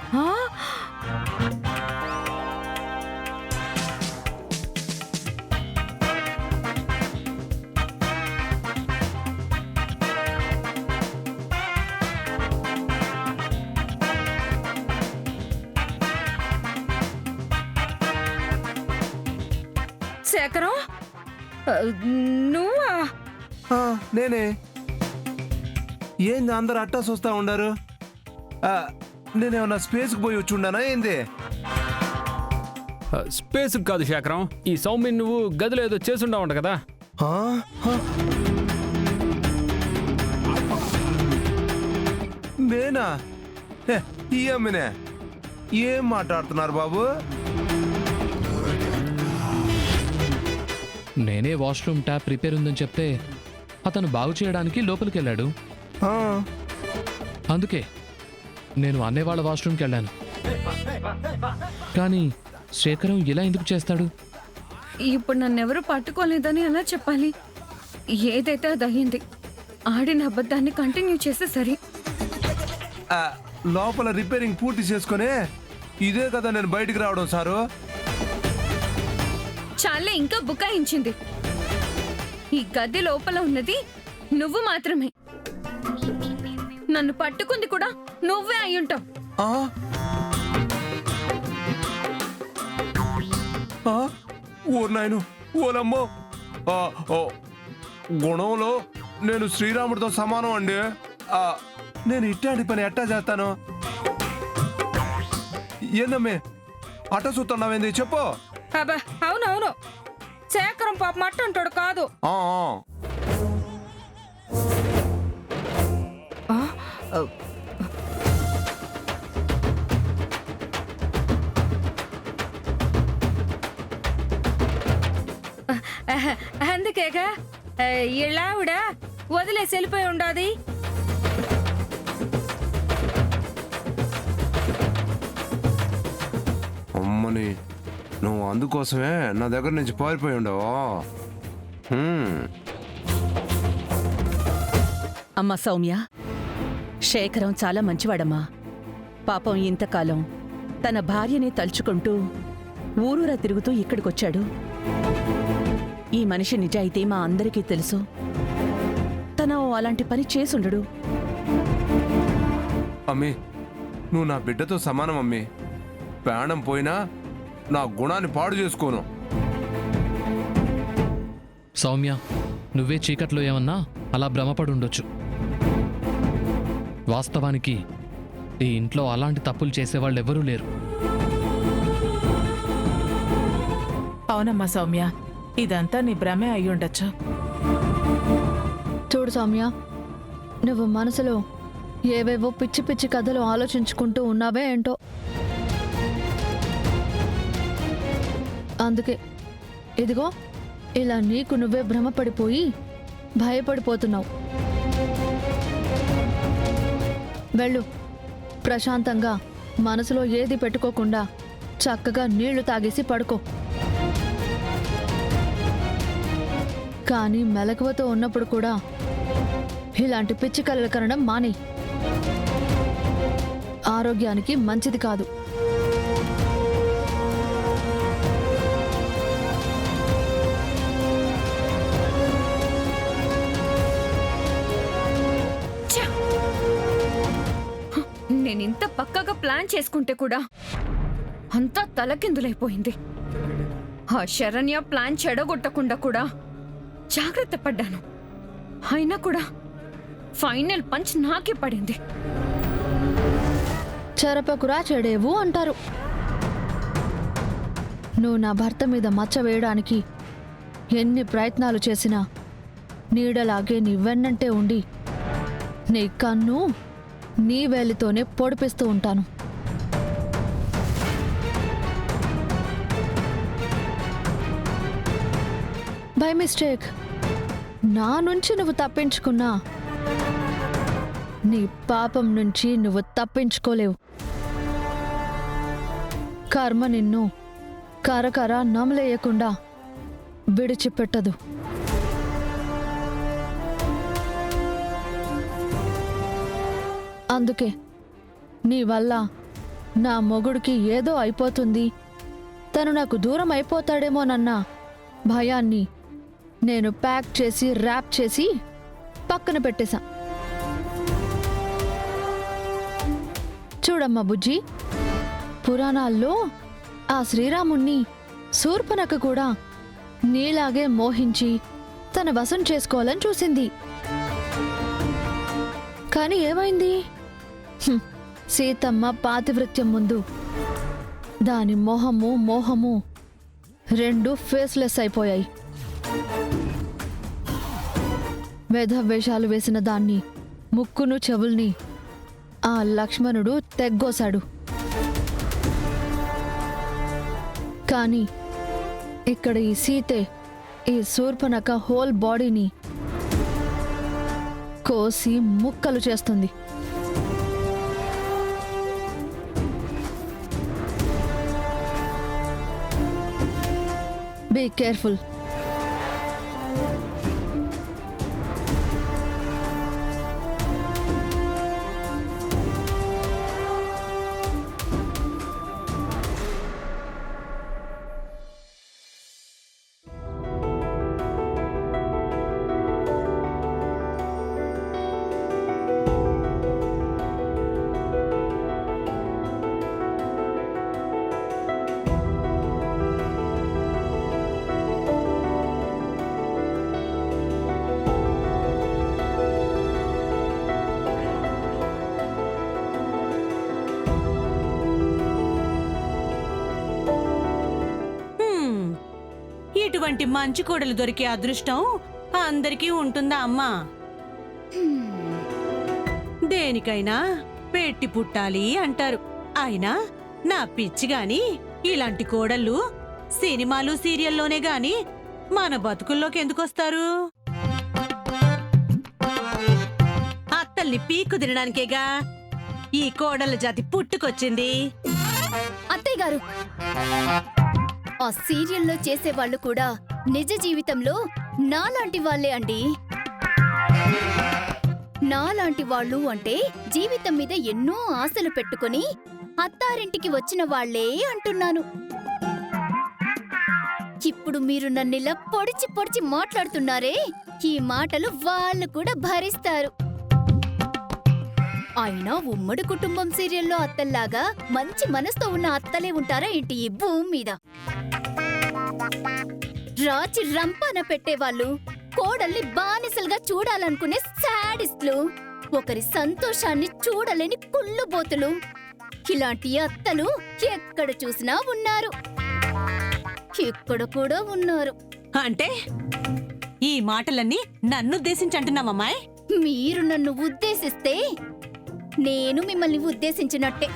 శేఖరం, నువ్వా? నేనే. ఏంది అందరు అట్టా చూస్తా ఉండారు? నేనేమన్నా స్పేస్కి పోయి వచ్చి ఉండానా ఏంది? స్పేస్ కాదు శేఖరం, ఈ సౌమ్య నువ్వు గదిలో ఏదో చేసుండవు కదా. నేనా? ఈ అమ్మినే ఏం మాట్లాడుతున్నారు బాబు? నేనే వాష్రూమ్ ట్యాప్ రిపేర్ ఉందని చెప్తే అతను బాగు చేయడానికి లోపలికి వెళ్ళాడు. అందుకే నేను అనేవాళ్ళ వాష్రూమ్కి వెళ్ళాను. కానీ శేఖరం ఇలా ఎందుకు చేస్తాడు? ఇప్పుడు నన్నెవరూ పట్టుకోలేదని ఎలా చెప్పాలి? ఏదైతే అది అయ్యింది. ఆడిన అబద్ధాన్ని కంటిన్యూ చేస్తే సరే. లోపల రిపేరింగ్ పూర్తి చేసుకునే ఇదే కదా నేను బయటికి రావడం సారు. చాలే, ఇంకా బుకాయించింది. ఈ గది లోపల ఉన్నది నువ్వు మాత్రమే. నన్ను పట్టుకుంది కూడా నువ్వే అయ్యుంటావు. ఓర్నాయను, ఓలమ్మో, గుణంలో నేను శ్రీరాముడితో సమానం అండి. నేను ఇట్లాంటి పని ఎట్టా చేస్తాను? ఏందమ్మే అట్ట చూస్తున్నావేంది చెప్పు. అవునవును, శేఖరం పాప మట్ట అంటాడు కాదు. అందుకేగా ఇళ్ళావిడ వదిలేసి వెళ్ళిపోయి ఉండాది. అమ్మని, నువ్వు అందుకోసమే నా దగ్గర నుంచి పారిపోయి ఉండవా? అమ్మా సౌమ్య, శేఖరం చాలా మంచివాడమ్మా. పాపం ఇంతకాలం తన భార్యని తలుచుకుంటూ ఊరూరా తిరుగుతూ ఇక్కడికొచ్చాడు. ఈ మనిషి నిజాయితీ మా అందరికీ తెలుసు. తను అలాంటి పని చేసుండడు. అమ్మి, నువ్వు నా బిడ్డతో సమానం అమ్మి. ప్రాణం పోయినా నా గుణాన్ని పాడు చేసుకోను. సౌమ్య, నువ్వే చీకట్లో ఏమన్నా అలా భ్రమపడి ఉండొచ్చు. వాస్తవానికి ఈ ఇంట్లో అలాంటి తప్పులు చేసేవాళ్ళు ఎవరూ లేరు. అవునమ్మా సౌమ్య, ఇదంతా నీ భ్రమే అయ్యుండొచ్చు. చూడు సౌమ్య, నువ్వు మనసులో ఏవేవో పిచ్చి పిచ్చి కథలు ఆలోచించుకుంటూ ఉన్నావే ఏంటో. అందుకే ఇదిగో ఇలా నీకు నువ్వే భ్రమపడిపోయి భయపడిపోతున్నావు. వెళ్ళు, ప్రశాంతంగా మనసులో ఏది పెట్టుకోకుండా చక్కగా నీళ్లు తాగేసి పడుకో. కానీ మెలకువతో ఉన్నప్పుడు కూడా ఇలాంటి పిచ్చి కలలు కనడం మానే. ఆరోగ్యానికి మంచిది కాదు. నేనింత పక్కగా ప్లాన్ చేసుకుంటే కూడా అంతా తలకిందులైపోయింది. ఆ శరణ్య ప్లాన్ చెడగొట్టకుండా కూడా జాగ్రత్త పడ్డాను. అయినా కూడా ఫైనల్ పంచ్ నాకే పడింది. చెరపకురా చెడేవు అంటారు. నువ్వు నా భర్త మీద మచ్చ వేయడానికి ఎన్ని ప్రయత్నాలు చేసినా నీడలాగే నీ వెన్నంటే ఉండి నీ కన్ను నీ వేలితోనే పొడిపిస్తూ ఉంటాను. బై మిస్టేక్ నా నుంచి నువ్వు తప్పించుకున్నా నీ పాపం నుంచి నువ్వు తప్పించుకోలేవు. కర్మ నిన్ను కరకర నమలేయకుండా విడిచిపెట్టదు. అందుకే నీ వల్ల నా మొగుడికి ఏదో అయిపోతుంది, తను నాకు దూరం అయిపోతాడేమోనన్న భయాన్ని నేను ప్యాక్ చేసి ర్యాప్ చేసి పక్కన పెట్టేశా. చూడమ్మా బుజ్జి, పురాణాల్లో ఆ శ్రీరాముణ్ణి శూర్పణఖ కూడా నీలాగే మోహించి తన వశం చేసుకోవాలని చూసింది. కానీ ఏమైంది? సీతమ్మ పాతివృత్యం ముందు దాని మోహము రెండు ఫేస్లెస్ అయిపోయాయి. వేషాలు వేసిన దాన్ని ముక్కును చెవుల్ని ఆ లక్ష్మణుడు తెగ్గోశాడు. కానీ ఇక్కడ ఈ సీతే ఈ శూర్పణఖ హోల్ బాడీని కోసి ముక్కలు చేస్తుంది. Be careful. ఇటువంటి మంచి కోడలు దొరికే అదృష్టం అందరికీ ఉంటుందా అమ్మా? దేనికైనా పెట్టి పుట్టాలి అంటారు. అయినా నా పిచ్చి గాని ఇలాంటి కోడళ్ళు సినిమాలు సీరియల్లోనే గాని మన బతుకుల్లోకి ఎందుకొస్తారు? అత్తల్ని పీక్కు తినడానికేగా ఈ కోడళ్ళ జాతి పుట్టుకొచ్చింది. అత్తయ్య గారు, ఆ సీరియల్లో చేసేవాళ్ళు కూడా నిజ జీవితంలో నాలాంటి వాళ్ళే అండి. నాలాంటి వాళ్ళు అంటే జీవితం మీద ఎన్నో ఆశలు పెట్టుకుని అత్తారింటికి వచ్చిన వాళ్లే అంటున్నాను. ఇప్పుడు మీరు నన్నిలా పొడిచి పొడిచి మాట్లాడుతున్నారే, ఈ మాటలు వాళ్ళు కూడా భరిస్తారు. అయినా ఉమ్మడి కుటుంబం సీరియల్లో అత్తల్లాగా మంచి మనసుతో ఉన్న అత్తలే ఉంటారా ఏంటి ఈ భూమి మీద? రాచి రంపాన పెట్టేవాళ్ళు, కోడల్ని బానిసలుగా చూడాలనుకునే శాడిస్టులు, ఒకరి సంతోషాన్ని చూడలేని కుళ్ళుబోతులు, ఇలాంటి అత్తలు ఎక్కడ చూసినా ఉన్నారు. ఇక్కడ కూడా ఉన్నారు. అంటే ఈ మాటలన్నీ నన్నుద్దేశించంటున్నామమ్మాయ్? మీరు నన్ను ఉద్దేశిస్తే నేను మిమ్మల్ని ఉద్దేశించినట్టే.